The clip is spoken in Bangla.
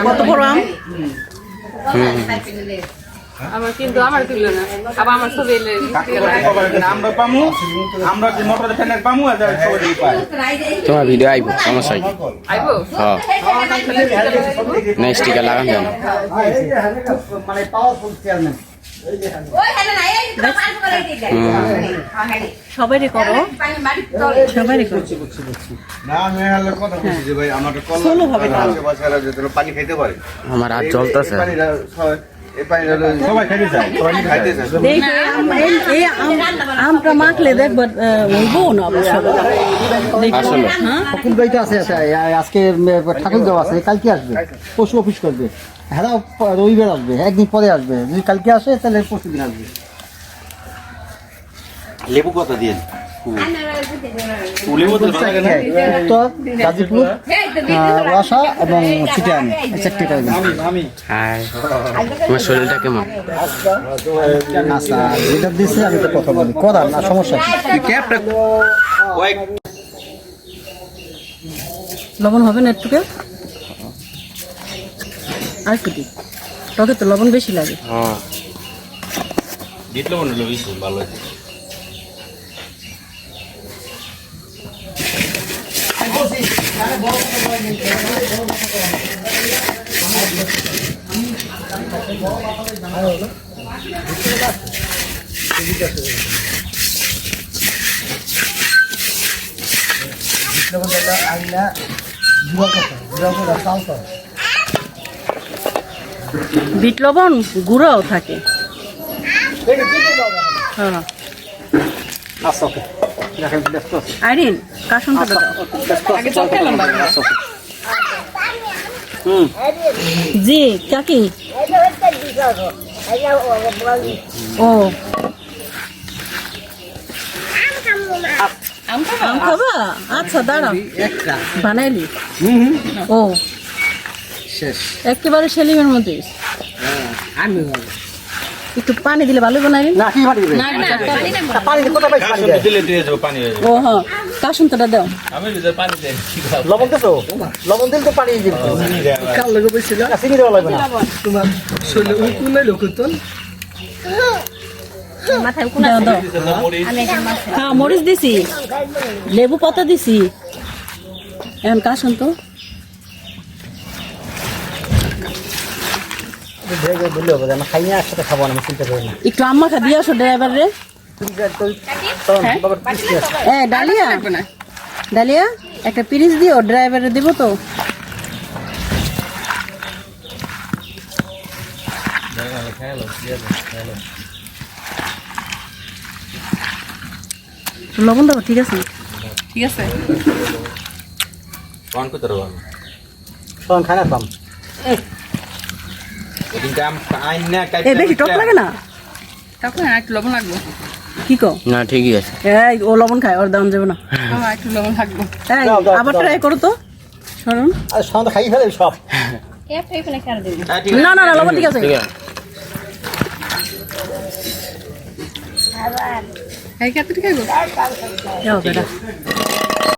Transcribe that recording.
কত বড় আম? আমার কিন্তু আমার কিলো না আবার আমার ছবি আমরা পামু আমরা যে মোটর ফ্যানের পামু আর সবাই পাই তোমার ভিডিও আইব সমস্যা কি আইবো হ্যাঁ নেক্সট টিকা লাগান দেন মানে পাওয়ারফুল চেয়ারম্যান সবাইরে করো সবাইরে করো না আমি হলো কথা বলছি যে ভাই আমার কল সোলো হবে না বাচ্চারা যদি পানি খেতে পারে আমার হাত জ্বলতেছে এই পানি সবাই খাইতে চায় সবাই খাইতে চায় এই আমটা মাখলে দেখবার হইব না অবশ্য আসলে হুকুম গাইতে আছে আজকে ঠাকুর দেওয়া আছে কালকে আসবে পশু অফিস করবে হ্যাঁ রবিবার আসবে একদিন পরে আসবে যদি কালকে আসে তাহলে পরশু দিন আসবে লেবু কত দিয়ে উত্তর গাজীপুর রসা এবং চিটাং চারটে করে হাই তোমার শরীরটা কেমন আচ্ছা যেটা দিচ্ছে আমি তো কথা বলি করার না সমস্যা লবণ হবে না একটুকে আর একটু দিই টকে তো লবণ বেশি লাগে হ্যাঁ দিত লবণ হলো বেশি ভালো বিট লবণ গুঁড়াও থাকে হ্যাঁ আচ্ছা ওকে আইরিন কাসুনটা দাও আগে চল খেলাম জি কাকি ও আম খাবা আচ্ছা দাঁড়াও বানাইলি ও শেষ একেবারে সেলিমের মধ্যে একটু পানি দিলে ভালো বানাই না কি পানি দিবে পানি কোথা পাইছ পানি দেয় দিলে দিয়ে যাবো পানি হয়ে যাবে ও হ্যাঁ কাসুনটা দাও আমি যদি পানি দেই লবণ দেছো লবণ দিলে তো পানি দিবে কাল লাগে বসছিল চিনি দেওয়া লাগবে না তোমার শরীরে উকুন নাই লোকতন মাথায় উকুন দাও হ্যাঁ মরিচ দিছি লেবু পাতা দিছি এখন কাসুন তো বললে হবে আমি খাই না একসাথে খাবো না আমি চিন্তা করি না একটু আম্মা খা দিয়ে আসো ড্রাইভার রে ডালিয়া ডালিয়া একটা পিরিচ দিও ড্রাইভারে দিব তো লবণ দেবো ঠিক আছে ঠিক আছে কোন কত রকম তখন খাই না পাম বেশি টক লাগে না তখন একটু লবণ লাগবে কি কো না ঠিকই আছে এই ও লবণ খায় ওর দাম যাবে না একটু লবণ লাগবে এই আবার ট্রাই করো তো শুনুন আর সন্ধ্যা খাই ফেলে সব না না না লবণ ঠিক আছে এই কত টাকা গো যাও বেটা